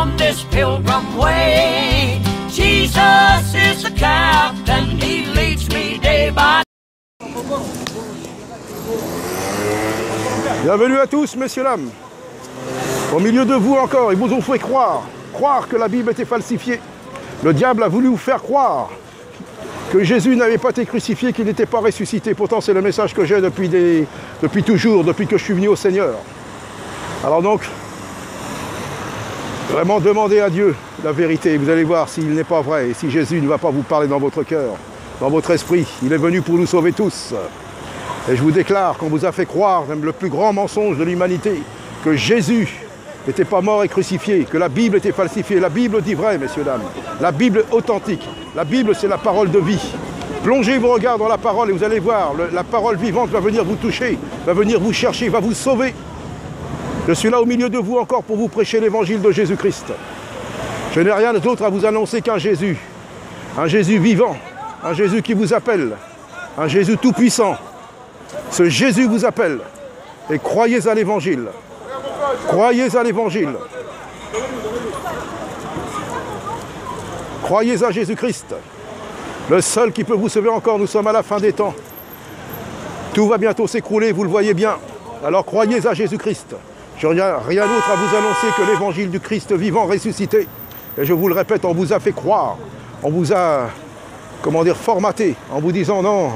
on this pilgrim way. Jesus is the captain, he leads me day by day. Bienvenue à tous, messieurs, dames. Au milieu de vous encore, ils vous ont fait croire que la Bible était falsifiée. Le diable a voulu vous faire croire que Jésus n'avait pas été crucifié, qu'il n'était pas ressuscité. Pourtant, c'est le message que j'ai depuis toujours, depuis que je suis venu au Seigneur. Alors donc, vraiment demandez à Dieu la vérité. Vous allez voir s'il n'est pas vrai et si Jésus ne va pas vous parler dans votre cœur, dans votre esprit. Il est venu pour nous sauver tous. Et je vous déclare qu'on vous a fait croire, même le plus grand mensonge de l'humanité, que Jésus n'était pas mort et crucifié, que la Bible était falsifiée. La Bible dit vrai, messieurs, dames. La Bible est authentique. La Bible, c'est la parole de vie. Plongez vos regards dans la parole et vous allez voir, la parole vivante va venir vous toucher, va venir vous chercher, va vous sauver. Je suis là au milieu de vous encore pour vous prêcher l'évangile de Jésus-Christ. Je n'ai rien d'autre à vous annoncer qu'un Jésus vivant, un Jésus qui vous appelle, un Jésus tout-puissant. Ce Jésus vous appelle et croyez à l'évangile. Croyez à l'évangile. Croyez à Jésus-Christ. Le seul qui peut vous sauver encore, nous sommes à la fin des temps. Tout va bientôt s'écrouler, vous le voyez bien. Alors croyez à Jésus-Christ. Je n'ai rien d'autre à vous annoncer que l'évangile du Christ vivant ressuscité. Et je vous le répète, on vous a fait croire, on vous a, formaté, en vous disant non,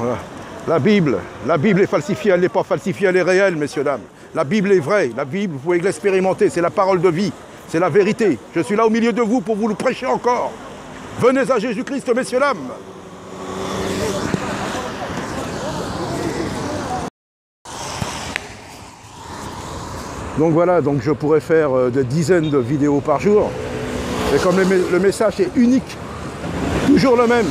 la Bible est falsifiée, elle n'est pas falsifiée, elle est réelle, messieurs, dames. La Bible est vraie, la Bible, vous pouvez l'expérimenter, c'est la parole de vie, c'est la vérité. Je suis là au milieu de vous pour vous le prêcher encore. Venez à Jésus-Christ, messieurs, dames. Donc voilà, donc je pourrais faire des dizaines de vidéos par jour. Et comme le message est unique, toujours le même.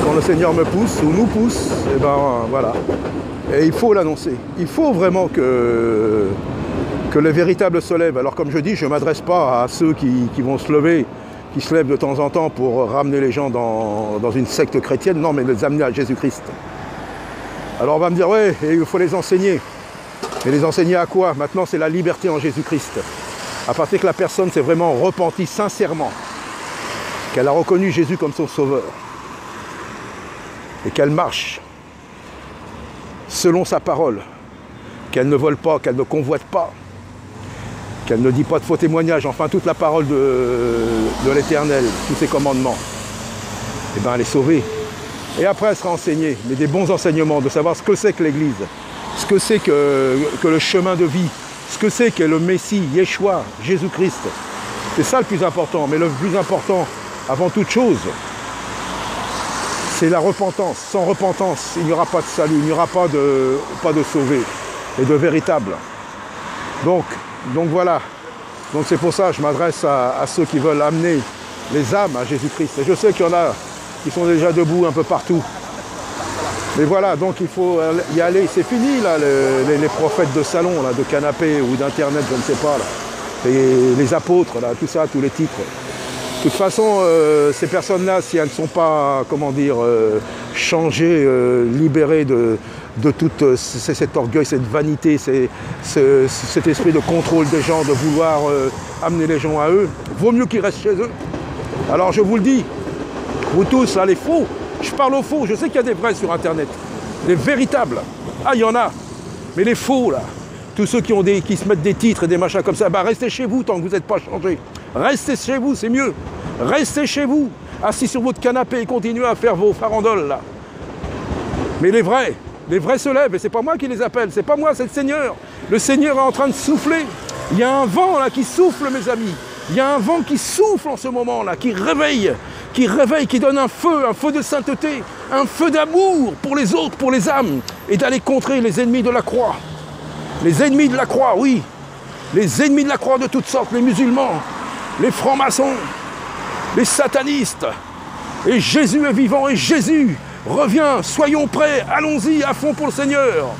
Quand le Seigneur me pousse ou nous pousse, et ben voilà. Et il faut l'annoncer. Il faut vraiment que les véritables se lèvent. Alors comme je dis, je ne m'adresse pas à ceux qui vont se lever, qui se lèvent de temps en temps pour ramener les gens dans une secte chrétienne. Non, mais les amener à Jésus-Christ. Alors on va me dire, ouais, et il faut les enseigner. Mais les enseigner à quoi? Maintenant, c'est la liberté en Jésus-Christ. À partir que la personne s'est vraiment repentie sincèrement, qu'elle a reconnu Jésus comme son sauveur, et qu'elle marche selon sa parole, qu'elle ne vole pas, qu'elle ne convoite pas, qu'elle ne dit pas de faux témoignages, enfin toute la parole de l'Éternel, tous ses commandements, et bien elle est sauvée. Et après elle sera enseignée, mais des bons enseignements, de savoir ce que c'est que l'Église, ce que c'est que le chemin de vie, ce que c'est que le Messie, Yeshua, Jésus-Christ. C'est ça le plus important, mais le plus important, avant toute chose, c'est la repentance. Sans repentance, il n'y aura pas de salut, il n'y aura pas de sauvé et de véritable. Donc voilà. Donc c'est pour ça que je m'adresse à ceux qui veulent amener les âmes à Jésus-Christ. Et je sais qu'il y en a qui sont déjà debout un peu partout. Mais voilà, donc il faut y aller. C'est fini, là, les prophètes de salon, là, de canapé ou d'internet, je ne sais pas. Là. Les apôtres, là, tout ça, tous les titres. De toute façon, ces personnes-là, si elles ne sont pas, changées, libérées de tout cet orgueil, cette vanité, cet esprit de contrôle des gens, de vouloir amener les gens à eux, vaut mieux qu'ils restent chez eux. Alors je vous le dis, vous tous, là, les faux, je parle aux faux, je sais qu'il y a des vrais sur Internet, des véritables. Ah, il y en a, mais les faux, là, tous ceux qui se mettent des titres et des machins comme ça, bah restez chez vous tant que vous n'êtes pas changés. Restez chez vous, c'est mieux. Restez chez vous, assis sur votre canapé et continuez à faire vos farandoles, là. Mais les vrais se lèvent, et c'est pas moi qui les appelle, c'est pas moi, c'est le Seigneur. Le Seigneur est en train de souffler. Il y a un vent, là, qui souffle, mes amis. Il y a un vent qui souffle en ce moment, là, qui réveille, qui donne un feu de sainteté, un feu d'amour pour les autres, pour les âmes, et d'aller contrer les ennemis de la croix. Les ennemis de la croix, oui. Les ennemis de la croix de toutes sortes, les musulmans, les francs-maçons, les satanistes. Et Jésus est vivant et Jésus revient. Soyons prêts, allons-y à fond pour le Seigneur.